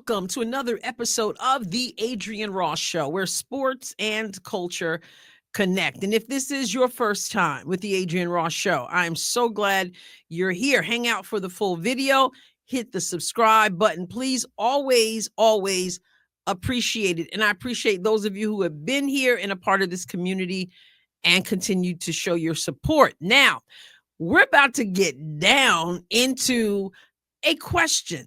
welcome to another episode of the Adrienne Ross Show, where sports and culture connect. And if this is your first time with the Adrienne Ross Show, I'm so glad you're here. Hang out for the full video, hit the subscribe button. Please always appreciate it. And I appreciate those of you who have been here and a part of this community and continue to show your support. Now, we're about to get down into a question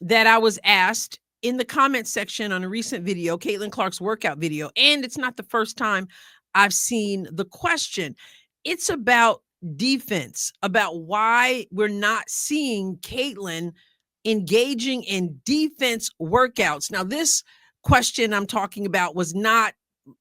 that I was asked in the comment section on a recent video, Caitlin Clark's workout video. And it's not the first time I've seen the question. It's about defense, about why we're not seeing Caitlin engaging in defense workouts. Now, this question I'm talking about was not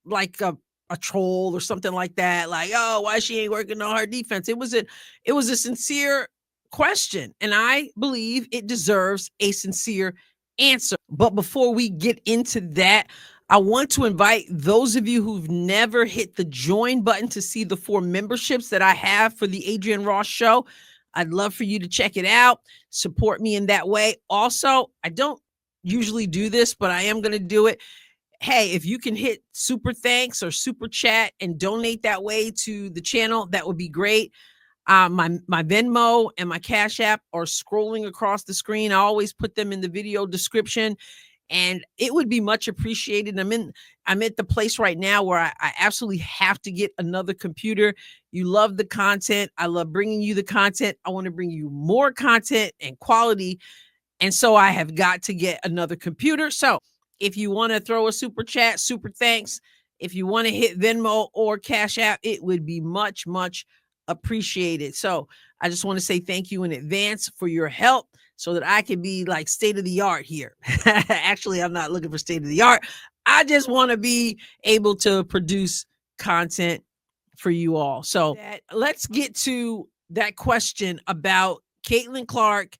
like a troll or something like that. Like, oh, why she ain't working on her defense? It was a sincere question, and I believe it deserves a sincere answer. But before we get into that, I want to invite those of you who've never hit the join button to see the 4 memberships that I have for the Adrienne Ross Show. I'd love for you to check it out, support me in that way. Also, I don't usually do this, but I am going to do it. Hey, if you can hit super thanks or super chat and donate that way to the channel, that would be great. My Venmo and my Cash App are scrolling across the screen. I always put them in the video description, and it would be much appreciated. I'm at the place right now where I absolutely have to get another computer. You love the content. I love bringing you the content. I want to bring you more content and quality. And so I have got to get another computer. So if you want to throw a super chat, super thanks. If you want to hit Venmo or Cash App, it would be much appreciated. So I just want to say thank you in advance for your help so that I can be like state of the art here. Actually, I'm not looking for state of the art. I just want to be able to produce content for you all. So let's get to that question about Caitlin Clark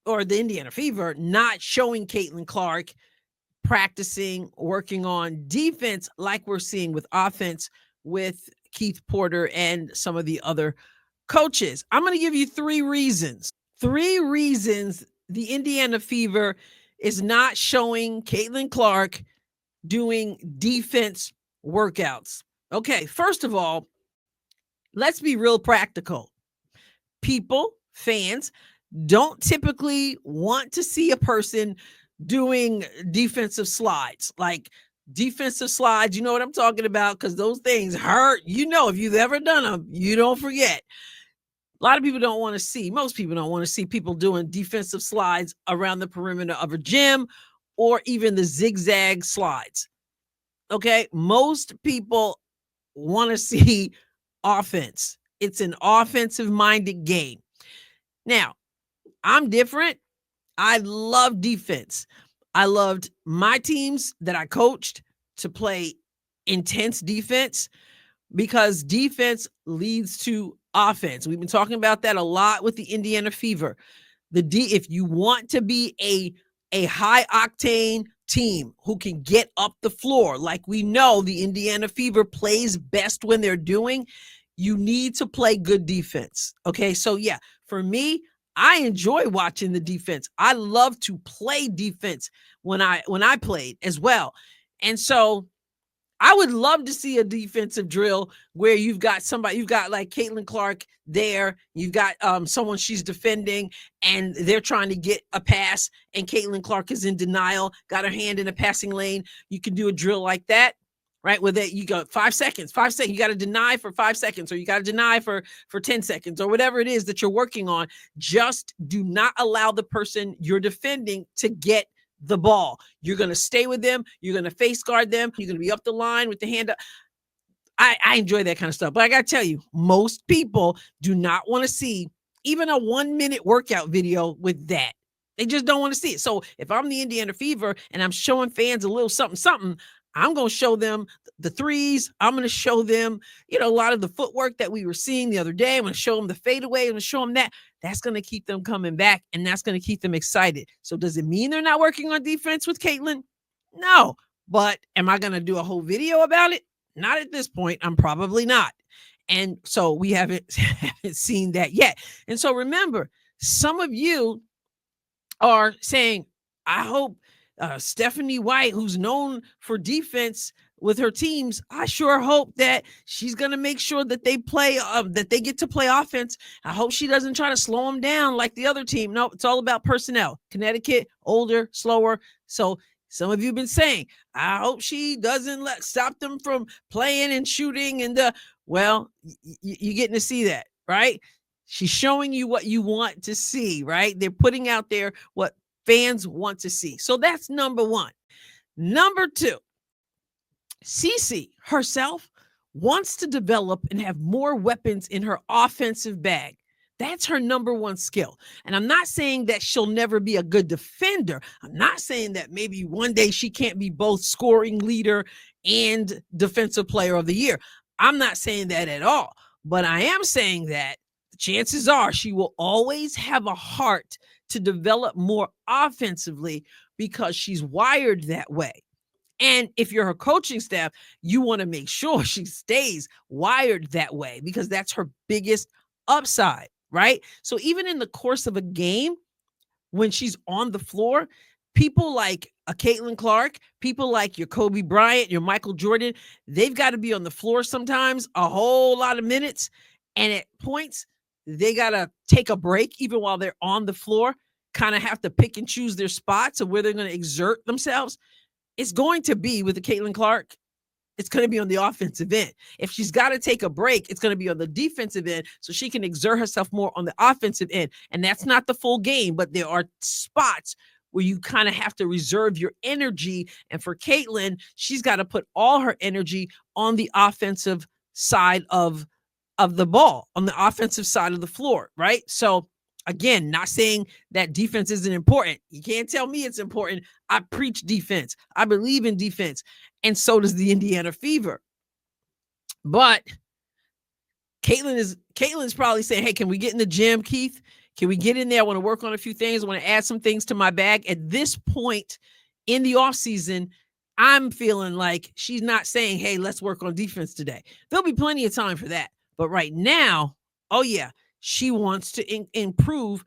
or the Indiana Fever not showing Caitlin Clark practicing, working on defense like we're seeing with offense with Keith Porter and some of the other coaches. I'm going to give you 3 reasons. 3 reasons the Indiana Fever is not showing Caitlin Clark doing defense workouts. Okay, first of all, let's be real practical. People, fans, don't typically want to see a person doing defensive slides. Like defensive slides, you know what I'm talking about, because those things hurt. You know, if you've ever done them, you don't forget. A lot of people don't want to see, most people don't want to see people doing defensive slides around the perimeter of a gym or even the zigzag slides. Okay, most people want to see offense. It's an offensive-minded game. Now, I'm different. I love defense. I loved my teams that I coached to play intense defense because defense leads to offense. We've been talking about that a lot with the Indiana Fever. If you want to be a high octane team who can get up the floor, like we know the Indiana Fever plays best when they're doing, you need to play good defense. Okay, so yeah, for me, I enjoy watching the defense. I love to play defense when I played as well. And so I would love to see a defensive drill where you've got like Caitlin Clark there. You've got someone she's defending and they're trying to get a pass and Caitlin Clark is in denial, got her hand in a passing lane. You can do a drill like that, right? Where you got 5 seconds, you got to deny for 5 seconds, or you got to deny for 10 seconds, or whatever it is that you're working on. Just do not allow the person you're defending to get the ball. You're going to stay with them. You're going to face guard them. You're going to be up the line with the hand up. I enjoy that kind of stuff. But I got to tell you, most people do not want to see even a 1-minute workout video with that. They just don't want to see it. So if I'm the Indiana Fever and I'm showing fans a little something, I'm going to show them the threes. I'm going to show them, a lot of the footwork that we were seeing the other day. I'm going to show them the fadeaway. I'm going to show them that. That's going to keep them coming back, and that's going to keep them excited. So does it mean they're not working on defense with Caitlin? No. But am I going to do a whole video about it? Not at this point. I'm probably not. And so we haven't seen that yet. And so remember, some of you are saying, I hope Stephanie White, who's known for defense with her teams, I sure hope that she's going to make sure that they play, that they get to play offense. I hope she doesn't try to slow them down like the other team. No, it's all about personnel. Connecticut, older, slower. So some of you have been saying, I hope she doesn't stop them from playing and shooting. And well, you're getting to see that, right? She's showing you what you want to see, right? They're putting out there what fans want to see. So that's number one. Number two, Cece herself wants to develop and have more weapons in her offensive bag. That's her number one skill. And I'm not saying that she'll never be a good defender. I'm not saying that maybe one day she can't be both scoring leader and defensive player of the year. I'm not saying that at all. But I am saying that chances are she will always have a heart to develop more offensively because she's wired that way. And if you're her coaching staff, you want to make sure she stays wired that way because that's her biggest upside, right? So even in the course of a game, when she's on the floor, people like a Caitlin Clark, people like your Kobe Bryant, your Michael Jordan, they've got to be on the floor sometimes a whole lot of minutes. And at points, they got to take a break even while they're on the floor, kind of have to pick and choose their spots of where they're going to exert themselves. It's going to be with the Caitlin Clark. It's going to be on the offensive end. If she's got to take a break, it's going to be on the defensive end so she can exert herself more on the offensive end. And that's not the full game, but there are spots where you kind of have to reserve your energy. And for Caitlin, she's got to put all her energy on the offensive side of the ball, on the offensive side of the floor, right? So again, not saying that defense isn't important. You can't tell me it's important. I preach defense. I believe in defense. And so does the Indiana Fever. But Caitlin's probably saying, hey, can we get in the gym, Keith? Can we get in there? I want to work on a few things. I want to add some things to my bag. At this point in the offseason, I'm feeling like she's not saying, hey, let's work on defense today. There'll be plenty of time for that. But right now, oh yeah, she wants to improve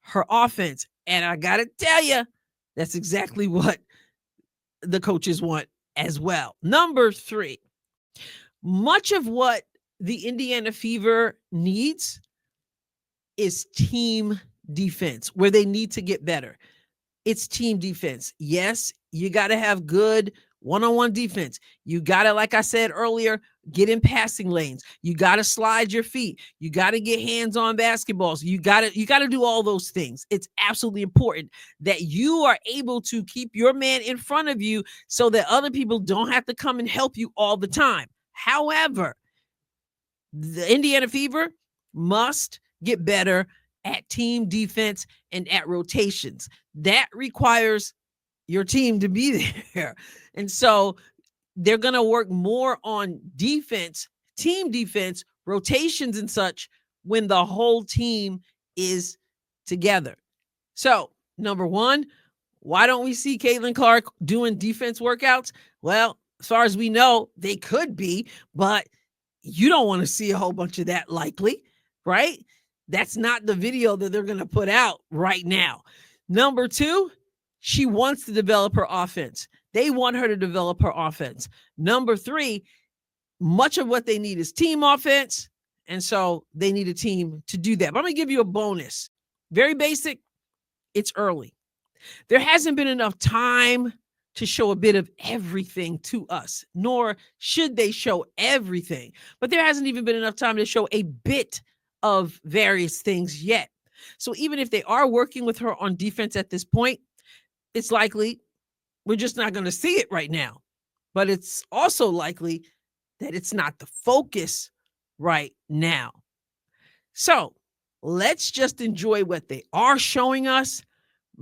her offense. And I got to tell you, that's exactly what the coaches want as well. Number three, much of what the Indiana Fever needs is team defense, where they need to get better. It's team defense. Yes, you got to have good one-on-one defense. You got to, like I said earlier, get in passing lanes. You got to slide your feet. You got to get hands on basketballs. You got to do all those things. It's absolutely important that you are able to keep your man in front of you so that other people don't have to come and help you all the time. However, the Indiana Fever must get better at team defense and at rotations. That requires your team to be there. And so they're going to work more on defense, team defense, rotations and such when the whole team is together. So, number one, why don't we see Caitlin Clark doing defense workouts? Well, as far as we know, they could be, but you don't want to see a whole bunch of that likely, right? That's not the video that they're going to put out right now. Number two, she wants to develop her offense. They want her to develop her offense. Number three, much of what they need is team offense. And so they need a team to do that. But I'm going to give you a bonus. Very basic. It's early. There hasn't been enough time to show a bit of everything to us, nor should they show everything. But there hasn't even been enough time to show a bit of various things yet. So even if they are working with her on defense at this point, it's likely we're just not going to see it right now. But it's also likely that it's not the focus right now. So let's just enjoy what they are showing us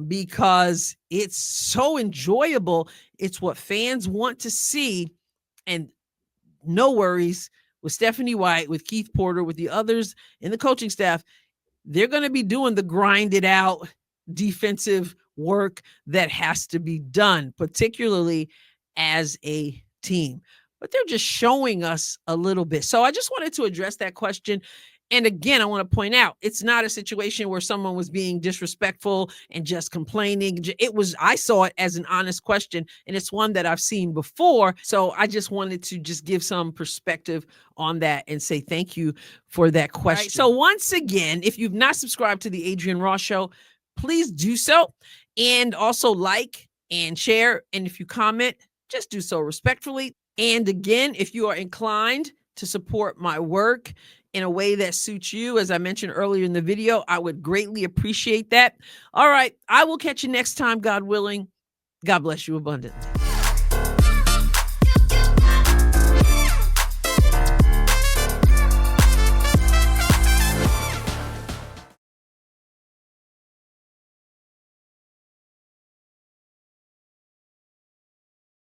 because it's so enjoyable. It's what fans want to see. And no worries with Stephanie White, with Keith Porter, with the others in the coaching staff. They're going to be doing the grinded out defensive work that has to be done, particularly as a team. But they're just showing us a little bit. So I just wanted to address that question. And again, I want to point out, it's not a situation where someone was being disrespectful and just complaining. I saw it as an honest question, and it's one that I've seen before. So I just wanted to just give some perspective on that and say thank you for that question. Right, so once again, if you've not subscribed to the Adrienne Ross Show, please do so. And also like and share. And if you comment, just do so respectfully. And again, if you are inclined to support my work in a way that suits you, as I mentioned earlier in the video, I would greatly appreciate that. All right, I will catch you next time, God willing. God bless you abundantly.